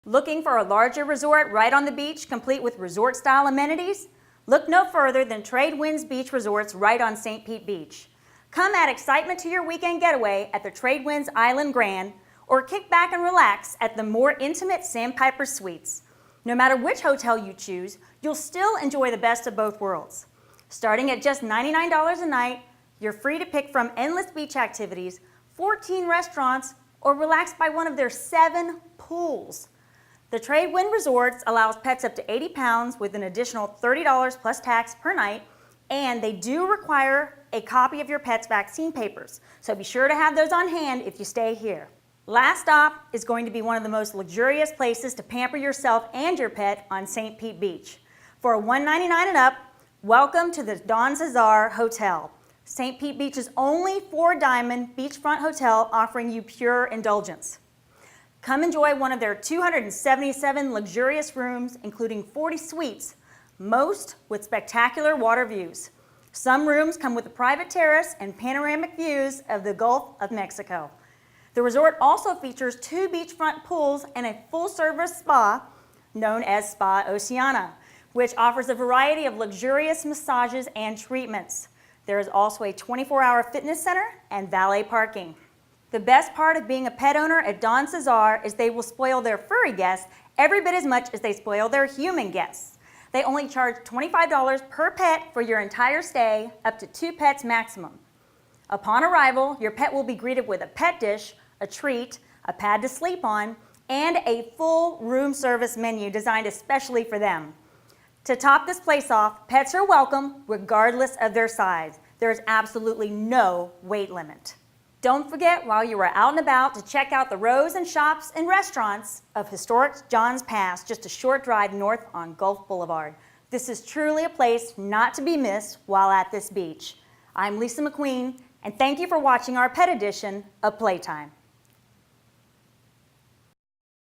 Looking for a larger resort right on the beach, complete with resort-style amenities? Look no further than Tradewinds Beach Resorts right on St. Pete Beach. Come add excitement to your weekend getaway at the Tradewinds Island Grand, or kick back and relax at the more intimate Sandpiper Suites. No matter which hotel you choose, you'll still enjoy the best of both worlds. Starting at just $99 a night, you're free to pick from endless beach activities, 14 restaurants, or relax by one of their 7 pools. The Tradewinds Resorts allows pets up to 80 pounds with an additional $30 plus tax per night, and they do require a copy of your pet's vaccine papers, so be sure to have those on hand if you stay here. Last stop is going to be one of the most luxurious places to pamper yourself and your pet on St. Pete Beach. For $199 and up, welcome to the Don Cesar Hotel, St. Pete Beach's only 4-diamond beachfront hotel offering you pure indulgence. Come enjoy one of their 277 luxurious rooms, including 40 suites, most with spectacular water views. Some rooms come with a private terrace and panoramic views of the Gulf of Mexico. The resort also features 2 beachfront pools and a full-service spa known as Spa Oceana, which offers a variety of luxurious massages and treatments. There is also a 24-hour fitness center and valet parking. The best part of being a pet owner at Don Cesar is they will spoil their furry guests every bit as much as they spoil their human guests. They only charge $25 per pet for your entire stay, up to 2 pets maximum. Upon arrival, your pet will be greeted with a pet dish, a treat, a pad to sleep on, and a full room service menu designed especially for them. To top this place off, pets are welcome regardless of their size. There is absolutely no weight limit. Don't forget, while you are out and about, to check out the rows and shops and restaurants of historic Johns Pass, just a short drive north on Gulf Boulevard. This is truly a place not to be missed while at this beach. I'm Lisa McQueen, and thank you for watching our pet edition of Playtime.